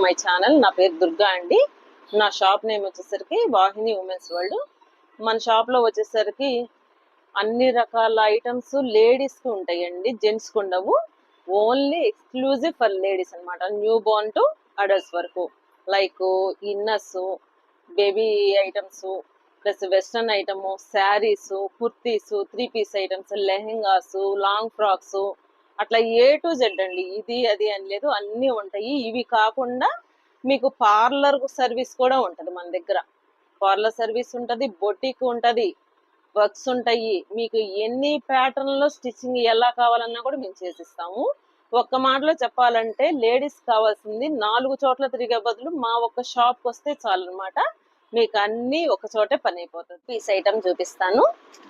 My channel. నా పేరు దుర్గా అండి. నా షాప్ నేమ్ వచ్చేసరికి వాహిని ఉమెన్స్ వరల్డ్. మన షాప్ లో వచ్చేసరికి అన్ని రకాల ఐటమ్స్ లేడీస్ కి ఉంటాయండి, జెంట్స్ కి ఉండవు. ఓన్లీ ఎక్స్క్లూజివ్ ఫర్ లేడీస్ అన్నమాట. న్యూ బోర్న్ టు అడల్ట్స్ వరకు, like inners, baby items, plus western item, saris, kurtis, 3 piece items, lehengas, long frocks, అట్లా ఏ టు జెడ్ అండి. ఇది అది అని లేదు, అన్నీ ఉంటాయి. ఇవి కాకుండా మీకు పార్లర్ సర్వీస్ కూడా ఉంటుంది మన దగ్గర. పార్లర్ సర్వీస్ ఉంటుంది, బొటిక్ ఉంటుంది, వర్క్స్ ఉంటాయి. మీకు ఎన్ని ప్యాటర్న్ లో స్టిచ్చింగ్ ఎలా కావాలన్నా కూడా మేము చేసిస్తాము. ఒక్క మాటలో చెప్పాలంటే లేడీస్ కావాల్సింది 4 చోట్ల తిరిగే బదులు మా ఒక్క షాప్ వస్తే చాలు అనమాట. మీకు అన్ని ఒక చోటే పని అయిపోతుంది. పీస్ ఐటమ్ చూపిస్తాను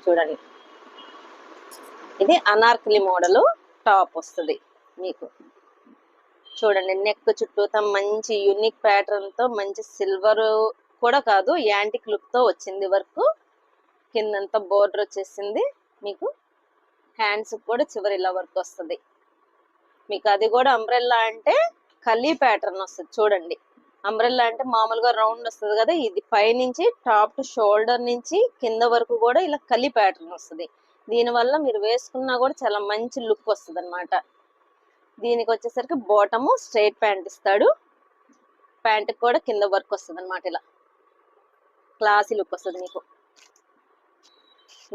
చూడండి. ఇది అనార్కలి మోడల్ టాప్ వస్తుంది మీకు. చూడండి, నెక్ చుట్టూతా మంచి యూనిక్ ప్యాటర్న్ తో, మంచి సిల్వర్ కూడా కాదు, యాంటిక్ లుక్ తో వచ్చింది వర్క్. కిందంతా బోర్డర్ వచ్చేసింది మీకు. హ్యాండ్స్ కూడా చివరి ఇలా వర్క్ వస్తుంది మీకు. అది కూడా అంబ్రెల్లా అంటే కలీ ప్యాటర్న్ వస్తుంది చూడండి. అంబ్రెల్లా అంటే మామూలుగా రౌండ్ వస్తుంది కదా, ఇది పైనుంచి టాప్ టు షోల్డర్ నుంచి కింద వరకు కూడా ఇలా కలీ ప్యాటర్న్ వస్తుంది. దీనివల్ల మీరు వేసుకున్నా కూడా చాలా మంచి లుక్ వస్తుంది అనమాట. దీనికి వచ్చేసరికి బాటము స్ట్రైట్ ప్యాంట్ ఇస్తాడు. ప్యాంట్ కూడా కింద వర్క్ వస్తుంది అనమాట. ఇలా క్లాసీ లుక్ వస్తుంది మీకు.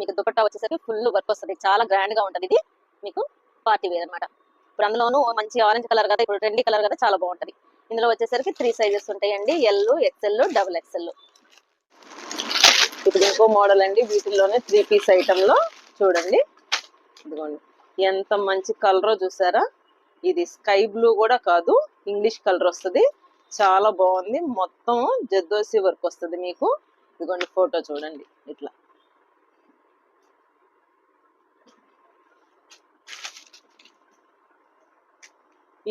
మీకు దుపట్టా వచ్చేసరికి ఫుల్ వర్క్ వస్తుంది, చాలా గ్రాండ్ గా ఉంటుంది. ఇది మీకు పార్టీ వేర్ అనమాట. ఇప్పుడు అందులోనూ మంచి ఆరెంజ్ కలర్ కదా, ఇప్పుడు ట్రెండీ కలర్ కదా, చాలా బాగుంటది. ఇందులో వచ్చేసరికి 3 సైజెస్ ఉంటాయండి, ఎల్, ఎక్స్ఎల్, డబుల్ ఎక్స్ఎల్. ఇప్పుడు ఇంకో మోడల్ అండి, వీటిల్లోనే 3 పీస్ ఐటమ్ లో చూడండి. ఇదిగోండి, ఎంత మంచి కలర్ చూసారా. ఇది స్కై బ్లూ కూడా కాదు, ఇంగ్లీష్ కలర్ వస్తుంది, చాలా బాగుంది. మొత్తం జద్దోసి వర్క్ వస్తుంది మీకు. ఇదిగోండి ఫోటో చూడండి. ఇట్లా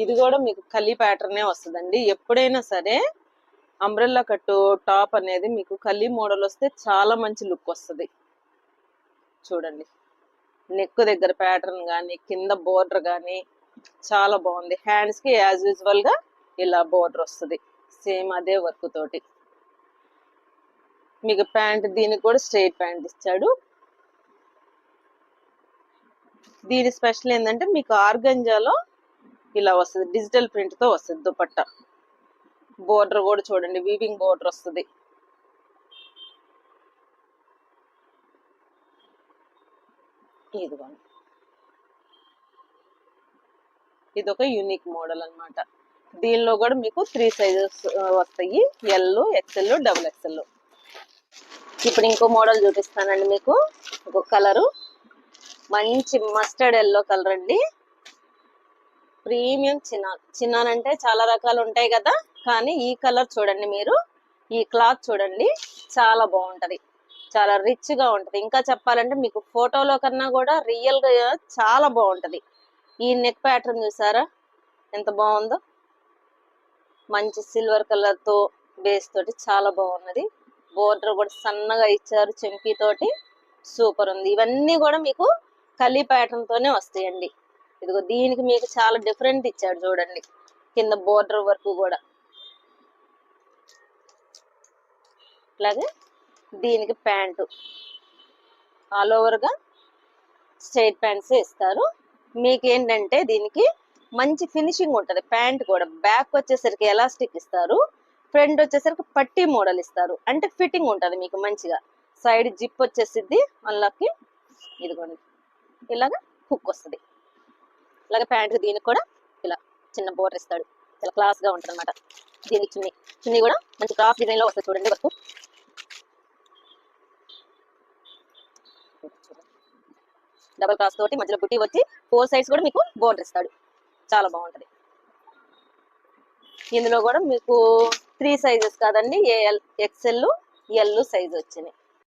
ఇది కూడా మీకు కలీ ప్యాటర్నే వస్తుందండి. ఎప్పుడైనా సరే అంబ్రెల్లా కట్టు టాప్ అనేది మీకు కలీ మోడల్ వస్తే చాలా మంచి లుక్ వస్తుంది. చూడండి, నెక్ దగ్గర ప్యాటర్న్ కానీ, కింద బోర్డర్ కానీ చాలా బాగుంది. హ్యాండ్స్ కి యాజ్ యూజువల్ గా ఇలా బోర్డర్ వస్తుంది, సేమ్ అదే వర్క్ తోటి. మీకు ప్యాంట్ దీనికి కూడా స్ట్రైట్ ప్యాంట్ ఇచ్చాడు. దీని స్పెషల్ ఏంటంటే మీకు ఆర్గంజాలో ఇలా వస్తుంది, డిజిటల్ ప్రింట్ తో వస్తుంది దుపట్టా. బోర్డర్ కూడా చూడండి, వీవింగ్ బోర్డర్ వస్తుంది. ఇదిగోండి, ఇది ఒక యూనిక్ మోడల్ అన్నమాట. దీనిలో కూడా మీకు 3 సైజెస్ వస్తాయి, ఎల్, ఎక్స్ఎల్, డబుల్ ఎక్స్ఎల్. ఇప్పుడు ఇంకో మోడల్ చూపిస్తానండి మీకు. ఒక కలరు మంచి మస్టర్డ్ ఎల్లో కలర్ అండి. Premium chinon. చినాన్ అంటే చాలా రకాలు ఉంటాయి కదా, కానీ ఈ కలర్ చూడండి మీరు. ఈ క్లాత్ చూడండి, చాలా బాగుంటది, చాలా రిచ్ గా ఉంటది. ఇంకా చెప్పాలంటే మీకు ఫోటోలో కన్నా కూడా రియల్ గా చాలా బాగుంటది. ఈ నెక్ ప్యాటర్న్ చూసారా ఎంత బాగుందో. మంచి సిల్వర్ కలర్ తో బేస్ తోటి చాలా బాగున్నది. బోర్డర్ కూడా సన్నగా ఇచ్చారు చెంకీ తోటి, సూపర్ ఉంది. ఇవన్నీ కూడా మీకు కలీ ప్యాటర్న్ తోనే వస్తాయండి. ఇదిగో దీనికి మీకు చాలా డిఫరెంట్ ఇచ్చాడు చూడండి, కింద బోర్డర్ వరకు కూడా. అలాగే దీనికి ప్యాంటు ఆల్ ఓవర్ గా స్ట్రైట్ ప్యాంట్స్ ఇస్తారు. మీకు ఏంటంటే దీనికి మంచి ఫినిషింగ్ ఉంటది. ప్యాంట్ కూడా బ్యాక్ వచ్చేసరికి ఎలాస్టిక్ ఇస్తారు, ఫ్రంట్ వచ్చేసరికి పట్టీ మోడల్ ఇస్తారు. అంటే ఫిట్టింగ్ ఉంటది మీకు మంచిగా. సైడ్ జిప్ వచ్చేసిద్ది వాళ్ళకి. ఇదిగోండి, ఇలాగా హుక్ వస్తుంది. అలాగే ప్యాంట్ దీనికి కూడా ఇలా చిన్న బోర్డర్ ఇస్తాడు, చాలా క్లాస్ గా ఉంటుంది అనమాట. దీనికి చున్నీ, చున్నీ కూడా మంచి క్రాఫ్ డిజైన్ లో వస్తుంది చూడండి వర్క్. డబల్ క్రాస్ తోటి మధ్యలో బుట్టి వచ్చి 4 సైడ్స్ కూడా మీకు బోర్డర్ ఇస్తాడు, చాలా బాగుంటది. ఇందులో కూడా మీకు 3 సైజెస్ కాదండి, ఏఎల్, ఎక్స్ఎల్, ఎల్ సైజ్ వచ్చినాయి.